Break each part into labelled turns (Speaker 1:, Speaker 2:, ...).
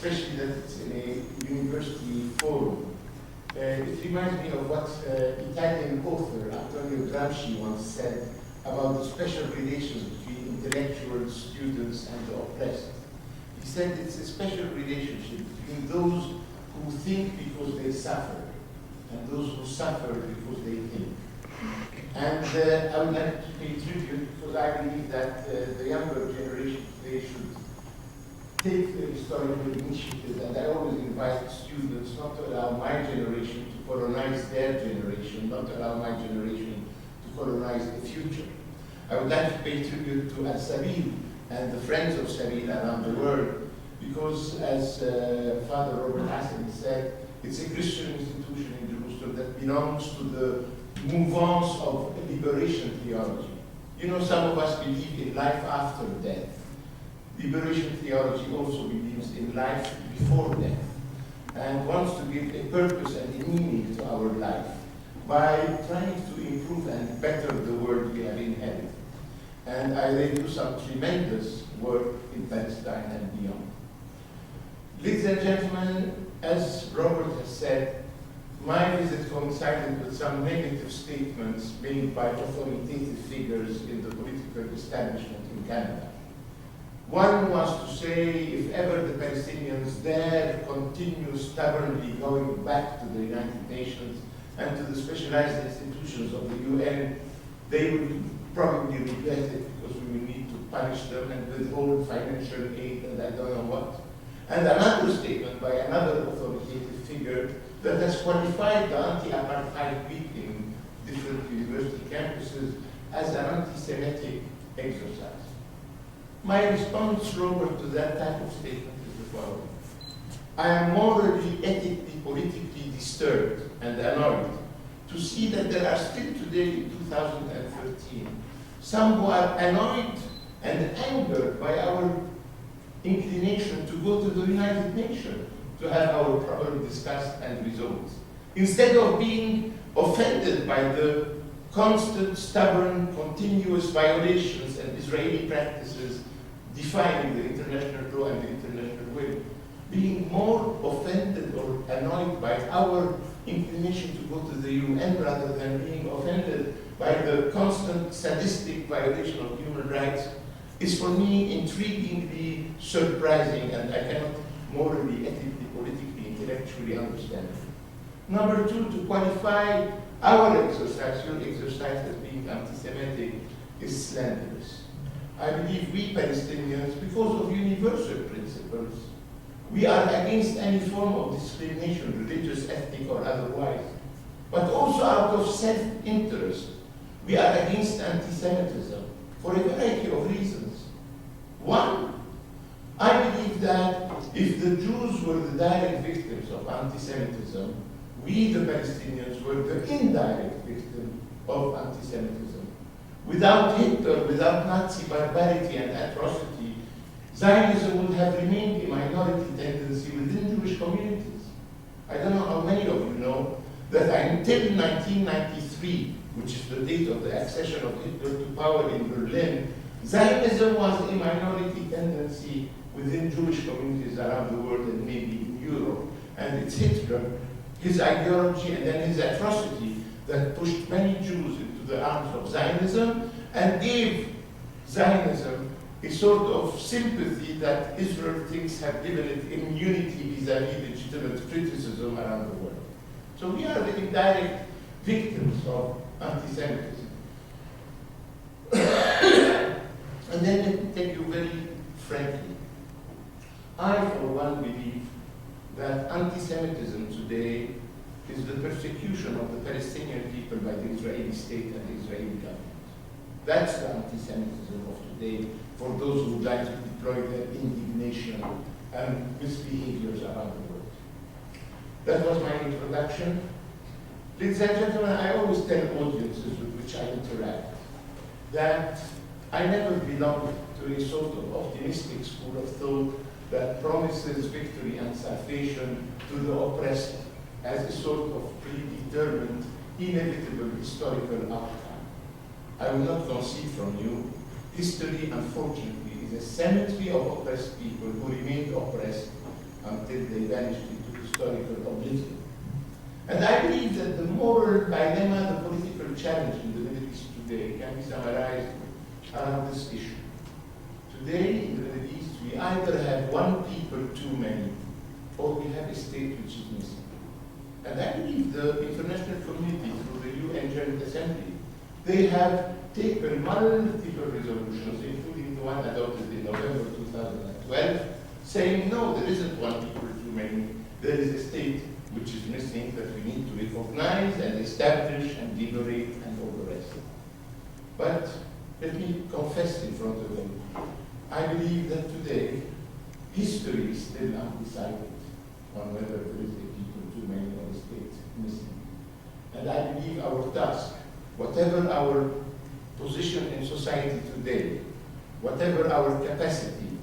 Speaker 1: especially that it's in a university forum. It reminds me of what Italian author Antonio Gramsci once said about the special relations between intellectuals, students, and the oppressed. He said it's a special relationship between those who think because they suffer and those who suffer because they think. And I would like to pay tribute because I believe that the younger generation today should take the historical initiative, and I always invite students not to allow my generation to colonize their generation, not to allow my generation to colonize the future. I would like to pay tribute to Sabeel and the friends of Sabeel around the world, because as Father Robert Hassan said, it's a Christian institution in Jerusalem that belongs to the mouvance of liberation theology. You know, some of us believe in life after death. Liberation theology also believes in life before death and wants to give a purpose and a meaning to our life by trying to improve and better the world we have inherited. And they do some tremendous work in Palestine and beyond. Ladies and gentlemen, as Robert has said, my visit coincided with some negative statements made by authoritative figures in the political establishment in Canada. One was to say, if ever the Palestinians dare continue stubbornly going back to the United Nations and to the specialized institutions of the UN, they will probably regret it because we will need to punish them and withhold financial aid and I don't know what. And another statement by another authoritative figure that has qualified the anti-apartheid week in different university campuses as an anti-Semitic exercise. My response, Robert, to that type of statement is the following. I am morally, ethically, politically disturbed and annoyed to see that there are still today in 2013 some who are annoyed and angered by our inclination to go to the United Nations to have our problem discussed and resolved, instead of being offended by the constant, stubborn, continuous violations and Israeli practices defying the international law and the international will, being more offended or annoyed by our inclination to go to the UN rather than being offended by the constant sadistic violation of human rights is for me intriguingly surprising, and I cannot morally, ethically, politically, intellectually understand it. Number two, to qualify our exercise, your exercise as being anti-Semitic, is slanderous. I believe we Palestinians, because of universal principles, we are against any form of discrimination, religious, ethnic, or otherwise, but also out of self-interest. We are against anti-Semitism for a variety of reasons. One, I believe that if the Jews were the direct victims of anti-Semitism, we, the Palestinians, were the indirect victim of anti-Semitism. Without Hitler, without Nazi barbarity and atrocity, Zionism would have remained a minority tendency within Jewish communities. I don't know how many of you know that until 1993, which is the date of the accession of Hitler to power in Berlin, Zionism was a minority tendency within Jewish communities around the world and maybe in Europe. And it's Hitler, his ideology, and then his atrocity that pushed many Jews into the arms of Zionism and gave Zionism a sort of sympathy that Israel thinks have given it immunity vis-à-vis legitimate criticism around the world. So we are the indirect victims of anti-Semitism. And then let me tell you very frankly, I for one believe that anti-Semitism today is the persecution of the Palestinian people by the Israeli state and the Israeli government. That's the anti-Semitism of today for those who would like to deploy their indignation and misbehaviors around the world. That was my introduction. Ladies and gentlemen, I always tell audiences with which I interact that I never belonged to a sort of optimistic school of thought that promises victory and salvation to the oppressed as a sort of predetermined, inevitable historical outcome. I will not concede from you. History, unfortunately, is a cemetery of oppressed people who remained oppressed until did, they vanished into historical oblivion. And I believe that the moral dilemma, the political challenge in the Middle East today can be summarized around this issue. Today in the Middle East, we either have one people too many, or we have a state which is missing. And I believe the international community, through the UN General Assembly, they have taken multiple resolutions, including the one adopted in November 2012, saying, no, there isn't one people too many. There is a state which is missing that we need to recognize and establish and liberate and all the rest. But let me confess in front of them, I believe that today history is still undecided on whether there is a people too many or a state missing. And I believe our task, whatever our position in society today, whatever our capacity,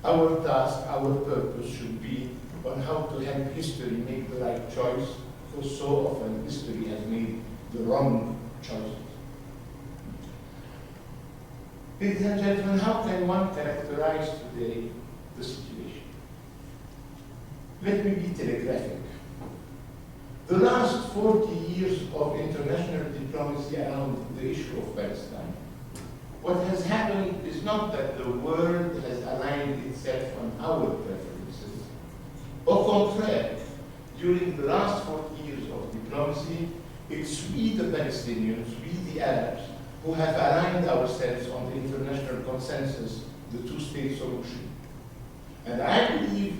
Speaker 1: our task, our purpose should be on how to help history make the right choice, because so often history has made the wrong choices. Ladies and gentlemen, how can one characterize today the situation? Let me be telegraphic. The last 40 years of international diplomacy around the issue of Palestine, what has happened is not that the world has aligned itself on our preferences. Au contraire, during the last 40 years of diplomacy, it's we the Palestinians, we the Arabs, who have aligned ourselves on the international consensus, the two-state solution. And I believe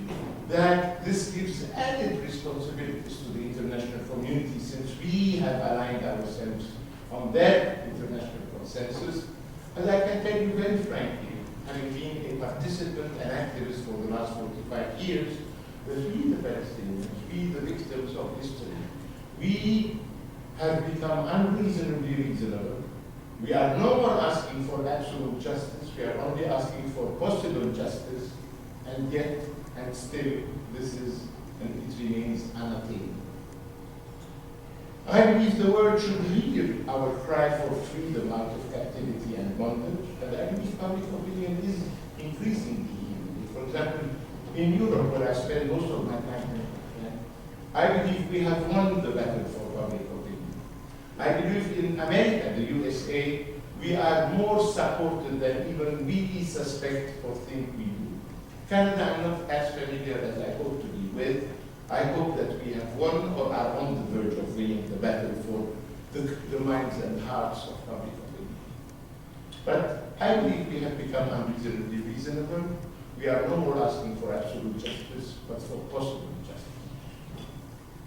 Speaker 1: that this gives added responsibilities to the international community, since we have aligned ourselves on that international consensus. And I can tell you very frankly, having been a participant and activist for the last 45 years, that we the Palestinians, we the victims of history, we have become unreasonably reasonable. We are no more asking for absolute justice, we are only asking for possible justice, and yet, and still, this is, and it remains unattainable. I believe the world should hear our cry for freedom out of captivity and bondage, and I believe public opinion is increasingly hearing. For example, in Europe, where I spend most of my time, I believe we have won the battle for public opinion. I believe in America, the USA, we are more supported than even we suspect or think we do. Canada, I'm not as familiar as I hope to be with. I hope that we have won or are on the verge of winning the battle for the minds and hearts of public opinion. But I believe we have become unreasonably reasonable. We are no more asking for absolute justice, but for possible justice.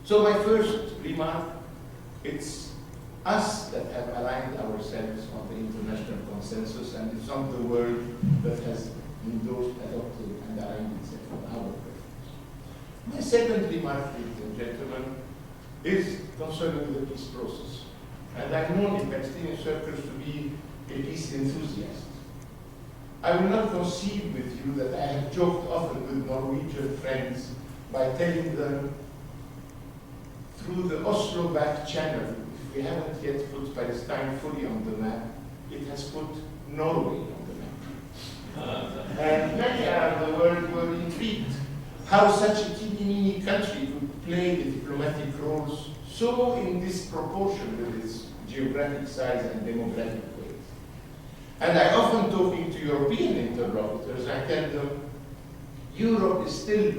Speaker 1: So my first remark, it's us that have aligned ourselves on the international consensus, and it's not the world that has endorsed, adopted, and aligned itself on our preference. My second remark, ladies and gentlemen, is concerning the peace process. And I'm known in Palestinian circles to be a peace enthusiast. I will not concede with you that I have joked often with Norwegian friends by telling them through the Oslo back channel, if we haven't yet put Palestine fully on the map, it has put Norway on the map. And many around the world were intrigued how such a teeny country could play the diplomatic roles so in disproportion with its geographic size and demographic weight. And I often, talking to European interlocutors, I tell them, Europe is still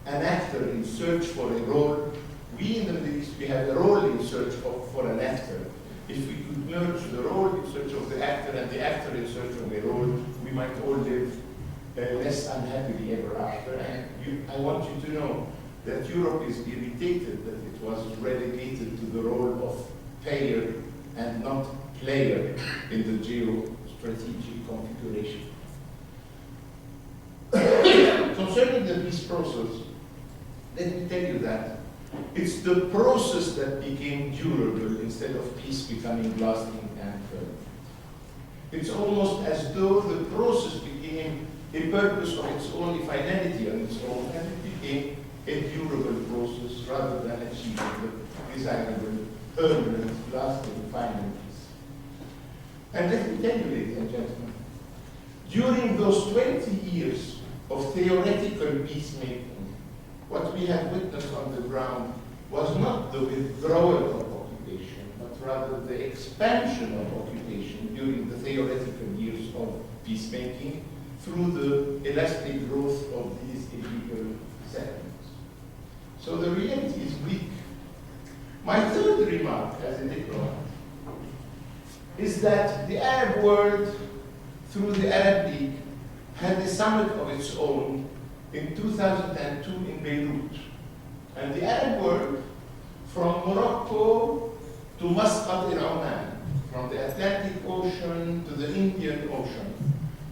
Speaker 1: an actor in search for a role. We in the Middle East, we have a role in search for an actor. If we could merge the role in search of the actor and the actor in search of a role, we might all live less unhappily ever after. And I want you to know that Europe is irritated that it was relegated to the role of payer and not player in the geostrategic configuration. Concerning the peace process, let me tell you that it's the process that became durable instead of peace becoming lasting and firm. It's almost as though the process became a purpose of its own, a finality on its own, and it became a durable process rather than achieving the desirable, permanent, lasting, final peace. And let me tell you, ladies and gentlemen, during those 20 years of theoretical peacemaking, what we have witnessed on the ground was not the withdrawal of occupation, but rather the expansion of occupation during the theoretical years of peacemaking through the elastic growth of these illegal settlements. So the reality is bleak. My third remark as a diplomat is that the Arab world, through the Arab League, had a summit of its own in 2002 in Beirut. And the Arab world, from Morocco to Muscat in Oman, from the Atlantic Ocean to the Indian Ocean,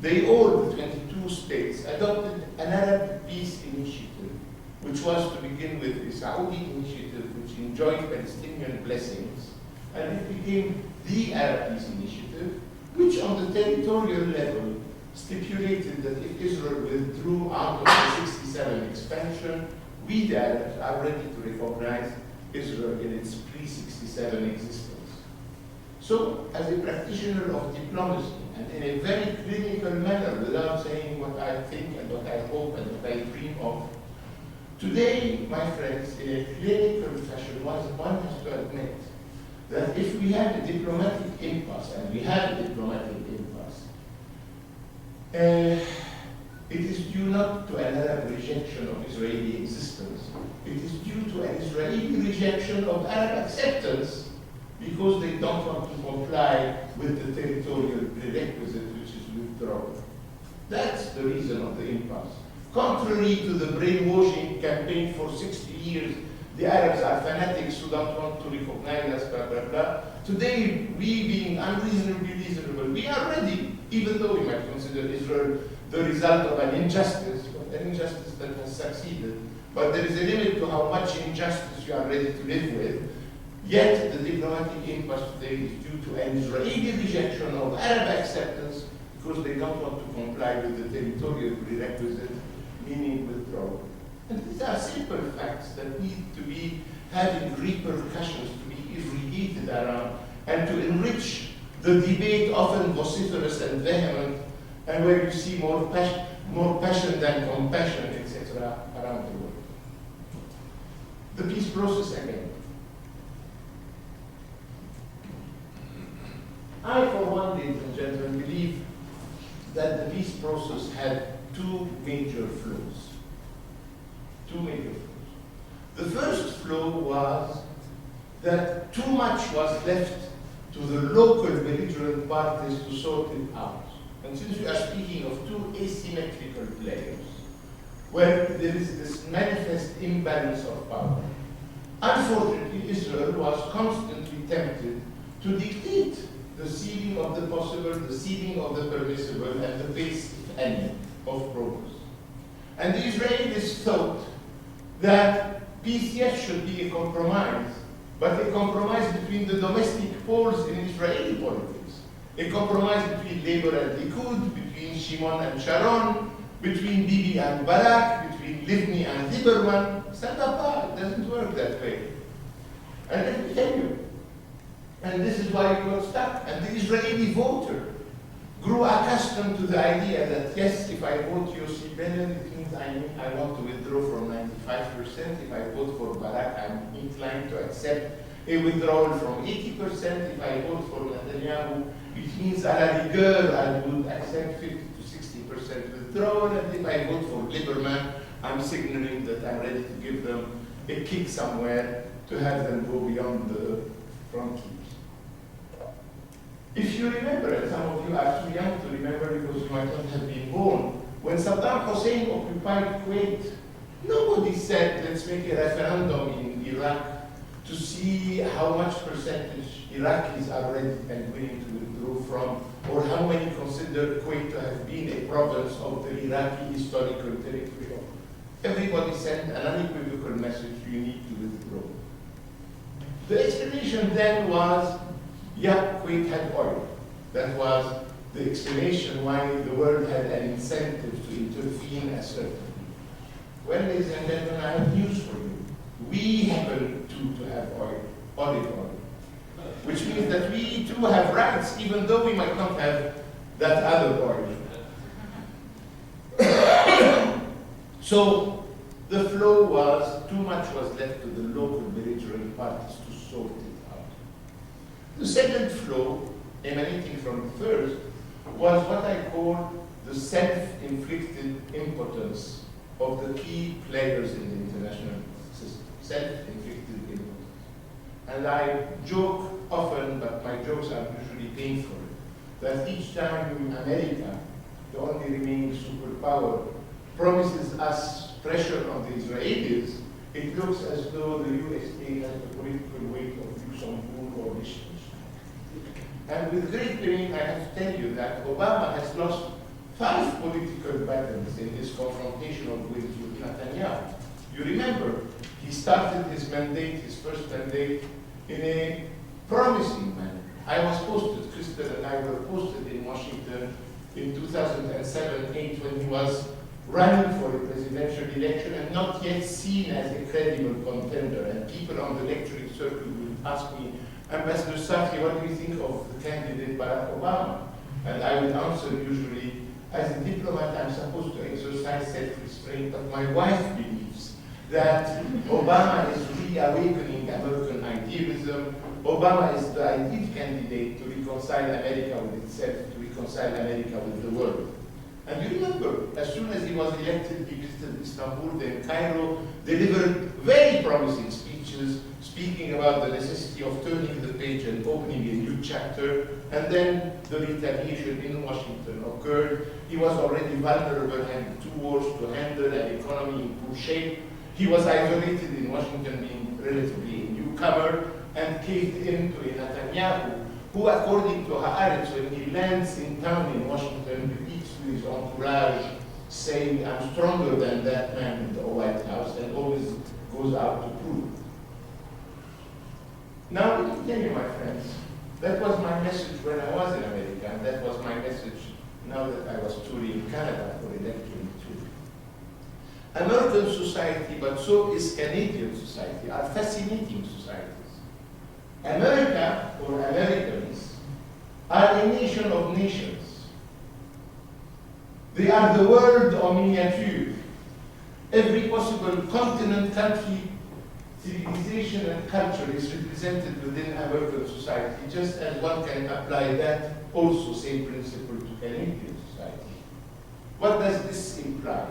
Speaker 1: they all, the 22 states, adopted an Arab peace initiative, which was to begin with a Saudi initiative which enjoyed Palestinian blessings, and it became the Arab Peace Initiative, which on the territorial level stipulated that if Israel withdrew out of the 67 expansion, we the Arabs are ready to recognize Israel in its pre-67 existence. So, as a practitioner of diplomacy, and in a very clinical manner, without saying what I think and what I hope and what I dream of, today, my friends, in a clinical fashion, one has to admit that if we have a diplomatic impasse, and we have a diplomatic impasse, it is due not to an Arab rejection of Israeli existence. It is due to an Israeli rejection of Arab acceptance because they don't want to comply with the territorial prerequisite, which is withdrawal. That's the reason of the impasse. Contrary to the brainwashing campaign for 60 years, the Arabs are fanatics who don't want to recognize us, blah, blah, blah. Today, we being unreasonably reasonable, we are ready, even though we might consider Israel the result of an injustice, but an injustice that has succeeded. But there is a limit to how much injustice you are ready to live with. Yet, the diplomatic impasse today is due to an Israeli rejection of Arab acceptance because they don't want to comply with the territorial prerequisite, meaning withdrawal. And these are simple facts that need to be having repercussions, to be irrigated around, and to enrich the debate, often vociferous and vehement, and where you see more passion than compassion, etc., around the world. The peace process again. I, for one, ladies and gentlemen, believe that the peace process had two major flows. Two major flows. The first flow was that too much was left to the local belligerent parties to sort it out. And since we are speaking of two asymmetrical players, where there is this manifest imbalance of power, unfortunately, Israel was constantly tempted to dictate the ceiling of the possible, the ceiling of the permissible, and the pace, if any, of progress. And the Israelis thought that peace, yes, should be a compromise, but a compromise between the domestic poles in Israeli politics, a compromise between Labour and Likud, between Shimon and Sharon, between Bibi and Barak, between Livni and Lieberman. Stand apart. It doesn't work that way. And let me tell you, and this is why we got stuck. And the Israeli voter grew accustomed to the idea that, yes, if I vote Yossi Benin, it means I want to withdraw from 95%. If I vote for Barak, I'm inclined to accept a withdrawal from 80%. If I vote for Netanyahu, it means à la rigueur, I would accept 50 to 60% withdrawal. And if I vote for Lieberman, I'm signaling that I'm ready to give them a kick somewhere to have them go beyond the frontiers. If you remember, and some of you are too young to remember because you might not have been born, when Saddam Hussein occupied Kuwait, nobody said, let's make a referendum in Iraq to see how much percentage Iraqis are ready and willing to withdraw from, or how many consider Kuwait to have been a province of the Iraqi historical territory. Everybody sent an unequivocal message, you need to withdraw. The explanation then was, yeah, Kuwait had oil. That was the explanation why the world had an incentive to intervene assertively. Well, ladies and gentlemen, I have news for you. We happen to have oil, olive oil, which means that we too have rights, even though we might not have that other oil. So, the flow was, too much was left to the local belligerent parties to sort it out. The second flow, emanating from the first, was what I call the self-inflicted impotence of the key players in the international system. Self-inflicted impotence. And I joke often, but my jokes are usually painful, that each time America, the only remaining superpower, promises us pressure on the Israelis, it looks as though the USA has the political weight of Luxembourg or Liechtenstein. And with great pain, I have to tell you that Obama has lost 5 political battles in his confrontation with Netanyahu. You remember, he started his mandate, his first mandate, in a promising manner. I was posted, Crystal and I were posted in Washington in 2007-8 when he was running for a presidential election and not yet seen as a credible contender. And people on the lecturing circle would ask me, Ambassador Safieh, what do you think of the candidate Barack Obama? And I would answer usually, as a diplomat, I'm supposed to exercise self-restraint, but my wife believes that Obama is reawakening American idealism. Obama is the ideal candidate to reconcile America with itself, to reconcile America with the world. And you remember, as soon as he was elected, he visited Istanbul, then Cairo, delivered very promising speeches, speaking about the necessity of turning the page and opening a new chapter, and then the retaliation in Washington occurred. He was already vulnerable, had 2 wars to handle, an economy in poor shape. He was isolated in Washington, being relatively a newcomer, and caved in to a Netanyahu, who, according to Haaretz, when he lands in town in Washington, repeats to his entourage, saying, I'm stronger than that man in the White House, and always goes out to prove it. Now, let me tell you, my friends, that was my message when I was in America, and that was my message now that I was touring Canada for a lecturing tour. American society, but so is Canadian society, are fascinating societies. America, or Americans, are a nation of nations. They are the world en miniature. Every possible continent, country, civilization, and culture is represented within American society, just as one can apply that also same principle to Canadian society. What does this imply?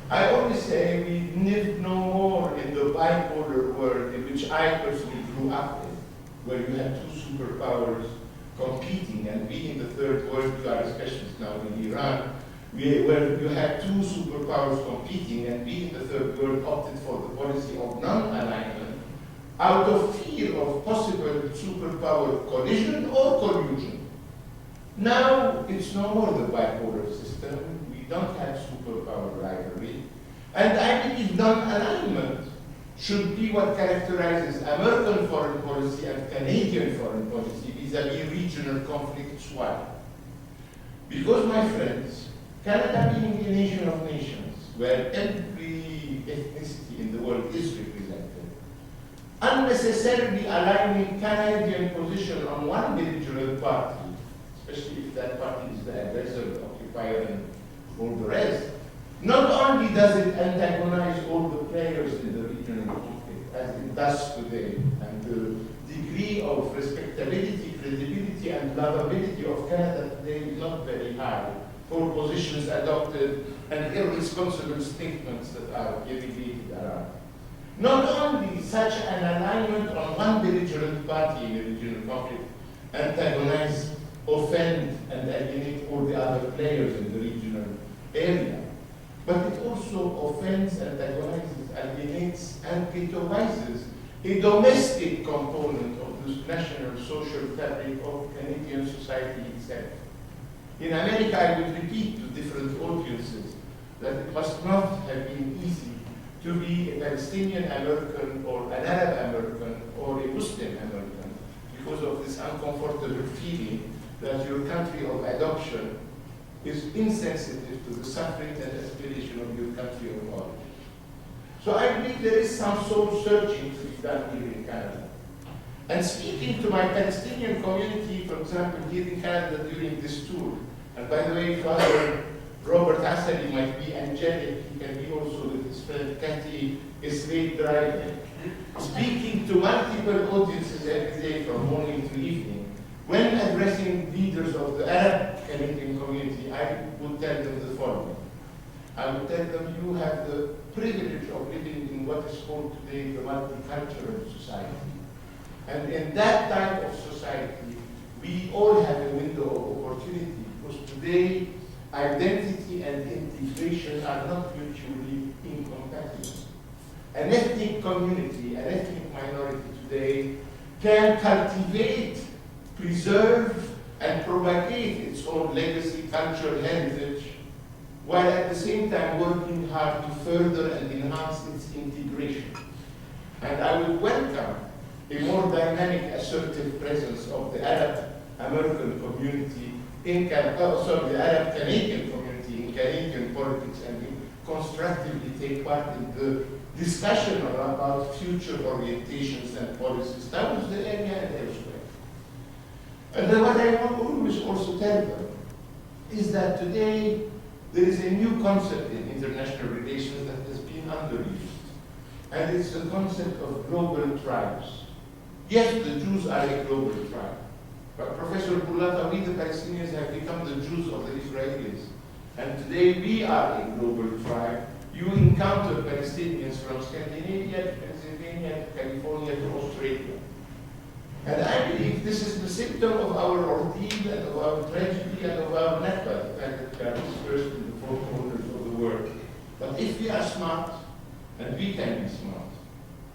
Speaker 1: I always say we live no more in the bipolar world in which I personally grew up in, where you have 2 superpowers competing, and being the third world, you are a specialist now in Iran, where you have 2 superpowers competing, and being the third world opted for the policy of non-alignment out of fear of possible superpower collision or collusion. Now it's no more the bipolar system. We don't have superpower rivalry, and I believe non-alignment should be what characterizes American foreign policy and Canadian foreign policy vis-à-vis regional conflicts. Why? Because, my friends, Canada being a nation of nations, where every ethnicity in the world is represented, unnecessarily aligning Canadian position on one belligerent party, especially if that party is the aggressor, the occupier, and all the rest, not only does it antagonize all the players in the regional conflict, as it does today, and the degree of respectability, credibility, and lovability of Canada today is not very high for positions adopted and irresponsible statements that are irrigated around. Not only such an alignment on one belligerent party in a regional conflict antagonize, offend, and alienate all the other players in the regional area, but it also offends, antagonizes, alienates, and ghettoizes a domestic component of the national social fabric of Canadian society itself. In America, I would repeat to different audiences that it must not have been easy to be a Palestinian American or an Arab American or a Muslim American because of this uncomfortable feeling that your country of adoption is insensitive to the suffering and aspiration of your country of origin. So I believe there is some soul searching to be done here in Canada. And speaking to my Palestinian community, for example, here in Canada during this tour, and by the way, Father Robert Assali might be angelic, he can be also with his Cathy Slade Drive, speaking to multiple audiences every day from morning to evening. When addressing leaders of the Arab Canadian community, I would tell them the following. I would tell them, you have the privilege of living in what is called today the multicultural society. And in that type of society, we all have a window of opportunity, because today, identity and integration are not mutually incompatible. An ethnic community, an ethnic minority today, can cultivate, preserve, and propagate its own legacy, cultural heritage, while at the same time working hard to further and enhance its integration. And I would welcome a more dynamic, assertive presence of the Arab American community in the Arab Canadian community in Canadian politics, and constructively take part in the discussion about future orientations and policies. That was the area and elsewhere. And then what I want always also tell them is that today there is a new concept in international relations that has been underused. And it's the concept of global tribes. Yes, the Jews are a global tribe. But Professor Bulata, we the Palestinians have become the Jews of the Israelis. And today we are a global tribe. You encounter Palestinians from Scandinavia to Pennsylvania to California to Australia. And I believe this is the symptom of our ordeal and of our tragedy and of our network, the fact that we are dispersed in the four corners of the world. But if we are smart, and we can be smart,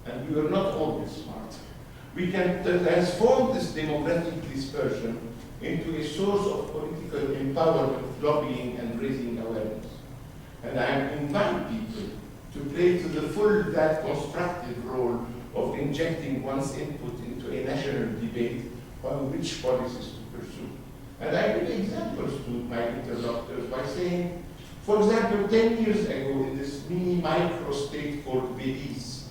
Speaker 1: and we are not always smart, we can transform this demographic dispersion into a source of political empowerment, lobbying, and raising awareness. And I invite people to play to the full that constructive role of injecting one's input into a national debate on which policies to pursue. And I give examples to my interlocutors by saying, for example, 10 years ago in this mini micro state called Belize,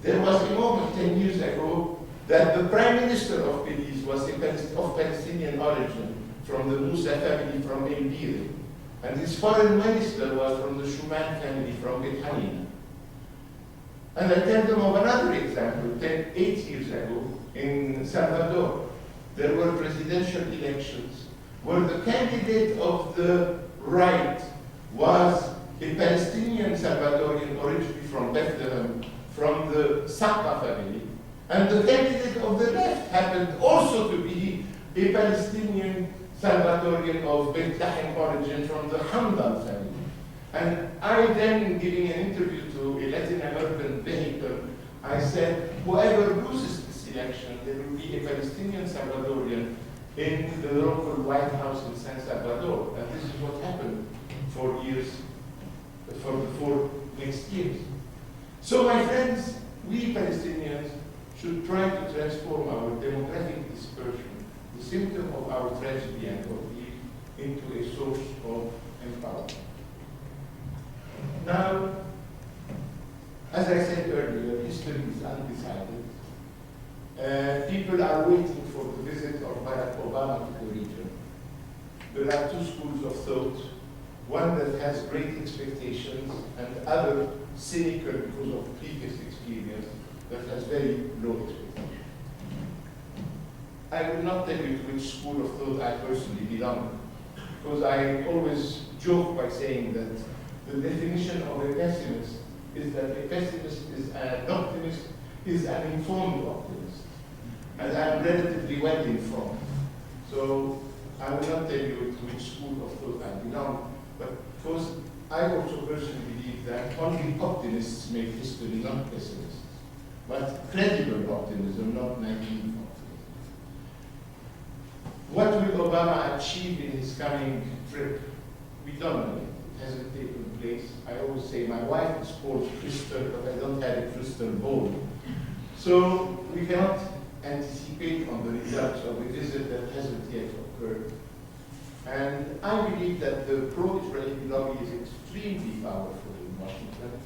Speaker 1: there was a moment 10 years ago that the Prime Minister of Belize was of Palestinian origin, from the Musa family from El Biri, and his foreign minister was from the Shuman family from Bet Hanina. And I tell them of another example, 8 years ago in Salvador, there were presidential elections where the candidate of the right was a Palestinian Salvadorian originally from Bethlehem, from the Saqqa family, and the candidate of the left happened also to be a Palestinian Salvadorian of Bethlehem origin from the Hamdan family. And I then, giving an interview to a Latin American vehicle, I said, whoever loses this election, there will be a Palestinian Salvadorian in the local White House in San Salvador. And this is what happened for the 4 next years. So my friends, we Palestinians should try to transform our demographic dispersion, the symptom of our tragedy and ordeal, into a source of empowerment. Now, as I said earlier, history is undecided. People are waiting for the visit of Barack Obama to the region. There are two schools of thought, one that has great expectations and other cynical because of previous experience that has very low expectations. I will not tell you to which school of thought I personally belong, because I always joke by saying that the definition of a pessimist is that a pessimist is an optimist, is an informed optimist. And I'm relatively well informed. So I will not tell you to which school of thought I belong, but because I also personally believe that only optimists make history, not pessimists. But credible optimism, not naive optimism. What will Obama achieve in his coming trip? We don't know yet. It hasn't taken place. I always say my wife is called crystal, but I don't have a crystal ball. So we cannot anticipate on the results of a visit that hasn't yet occurred. And I believe that the pro-Israeli lobby is extremely powerful in Washington.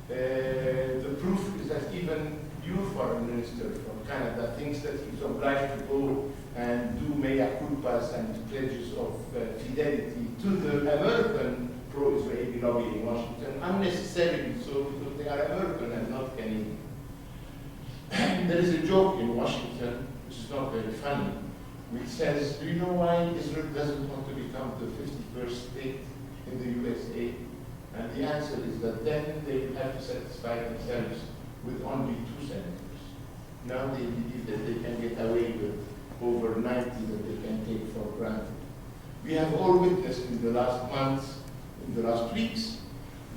Speaker 1: The proof is that even your foreign minister from Canada thinks that he's obliged to go and do mea culpas and pledges of fidelity to the American pro-Israeli lobby in Washington, unnecessarily so, is a joke in Washington, which is not very funny, which says, do you know why Israel doesn't want to become the 51st state in the USA? And the answer is that then they will have to satisfy themselves with only 2 senators. Now they believe that they can get away with over 90 that they can take for granted. We have all witnessed in the last months, in the last weeks,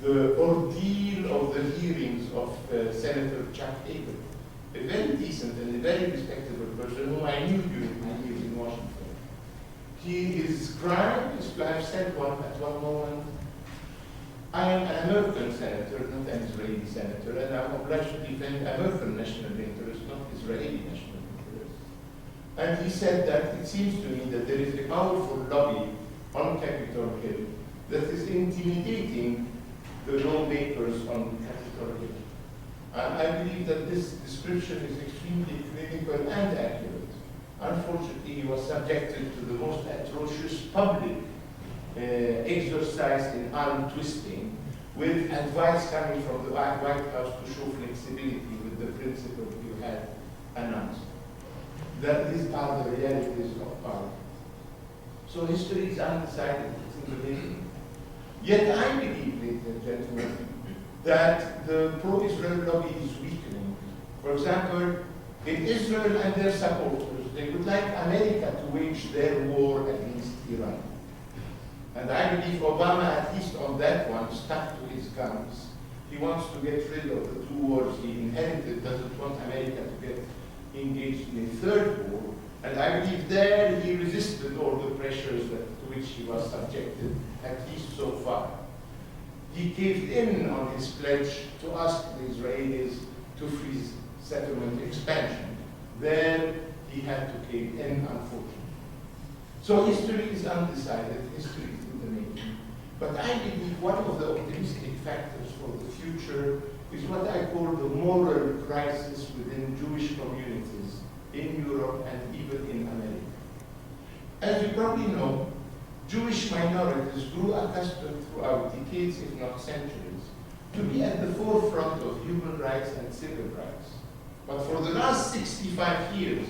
Speaker 1: the ordeal of the hearings of Senator Chuck Hagel, a very decent and a very respectable person whom I knew during my years in Washington. His crime is to have said at one moment, I am an American senator, not an Israeli senator, and I'm obliged to defend American national interests, not Israeli national interests. And he said that it seems to me that there is a powerful lobby on Capitol Hill that is intimidating the lawmakers on Capitol Hill. And I believe that this description is extremely clinical and accurate. Unfortunately, he was subjected to the most atrocious public exercise in arm twisting, with advice coming from the White House to show flexibility with the principles you had announced. That these are the realities of power. So history is undecided, it's in the making. Yet I believe, ladies and gentlemen, that the pro-Israel lobby is weakening. For example, in Israel and their supporters, they would like America to wage their war against Iran. And I believe Obama, at least on that one, stuck to his guns. He wants to get rid of the 2 wars he inherited, doesn't want America to get engaged in a 3rd war. And I believe there he resisted all the pressures to which he was subjected, at least so far. He caved in on his pledge to ask the Israelis to freeze settlement expansion. There he had to cave in, unfortunately. So history is undecided, history is in the making. But I believe one of the optimistic factors for the future is what I call the moral crisis within Jewish communities in Europe and even in America. As you probably know, Jewish minorities grew accustomed throughout decades, if not centuries, to be at the forefront of human rights and civil rights. But for the last 65 years,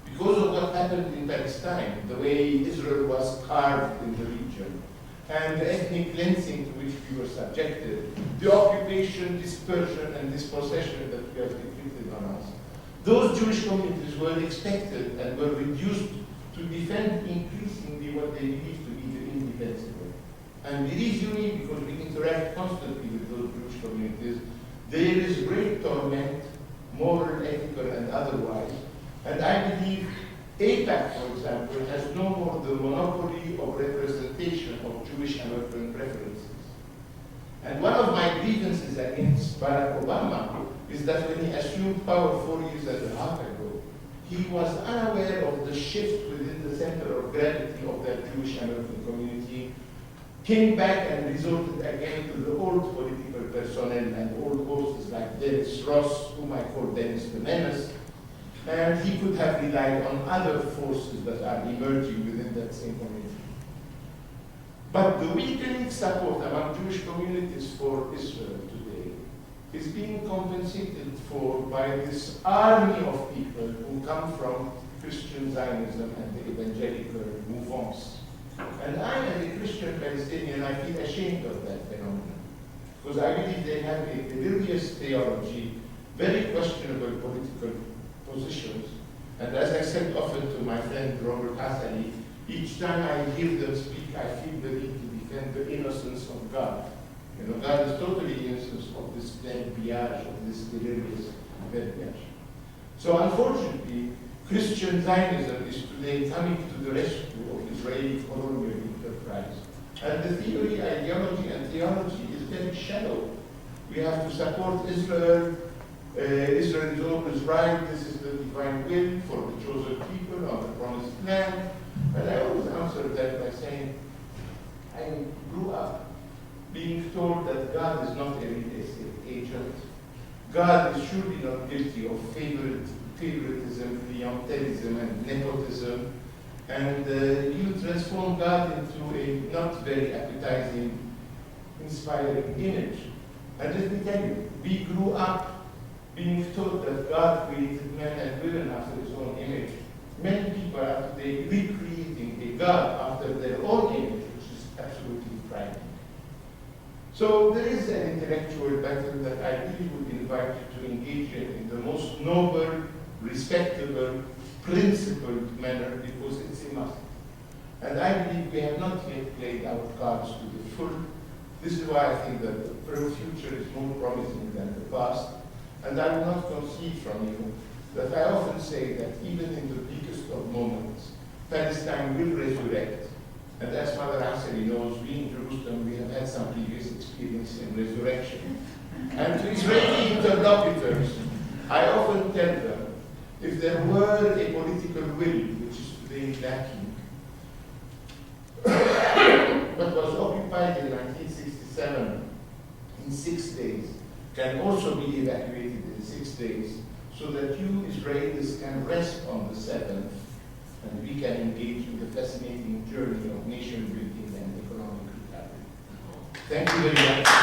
Speaker 1: because of what happened in Palestine, the way Israel was carved in the region, and the ethnic cleansing to which we were subjected, the occupation, dispersion, and dispossession that we have inflicted on us, those Jewish communities were expected and were reduced to defend increasingly what they believed to be the indefensible. And believe you me, because we interact constantly with those Jewish communities, there is great torment, moral, ethical, and otherwise. And I believe AIPAC, for example, has no more the monopoly of representation of Jewish American preferences. And one of my grievances against Barack Obama is that when he assumed power 4 years and a half ago, he was unaware of the shift within the center of gravity of that Jewish American community, came back and resorted again to the old political personnel and old horses like Dennis Ross, whom I call Dennis the Menace, and he could have relied on other forces that are emerging within that same community. But the weakening support among Jewish communities for Israel today is being compensated for by this army of people who come from Christian Zionism and the evangelical mouvements. And I, as a Christian Palestinian, I feel ashamed of that phenomenon, because I believe they have a delirious theology, very questionable political positions, and as I said often to my friend Robert Hassani, each time I hear them speak, I feel the need to defend the innocence of God. You know, God is totally innocent of this verbiage, of this delirious verbiage. So unfortunately, Christian Zionism is today coming to the rescue of Israeli colonial enterprise. And the theory, ideology, and theology is very shallow. We have to support Israel. Israel is always right. This is the divine will for the chosen people on the promised land. And I always answer that by saying, I grew up being told that God is not a real estate agent. God is surely not guilty of favoritism, clientelism, and nepotism. And you transform God into a not very appetizing, inspiring image. And let me tell you, we grew up being taught that God created men and women after his own image. Many people are today recreating a God after their own image, which is absolutely frightening. So there is an intellectual battle that I really would invite you to engage in the most noble, respectable, principled manner, because it's a must. And I believe we have not yet played our cards to the full. This is why I think that the future is more promising than the past. And I will not concede from you that I often say that even in the bleakest of moments, Palestine will resurrect. And as Mother Hasseli knows, we in Jerusalem, we have had some previous experience in resurrection. And to Israeli interlocutors, I often tell them, if there were a political will, which is today lacking, but was occupied in 1967 in 6 days, can also be evacuated in 6 days, so that you Israelis can rest on the 7th, and we can engage in the fascinating journey of nation building and economic recovery. Thank you very much.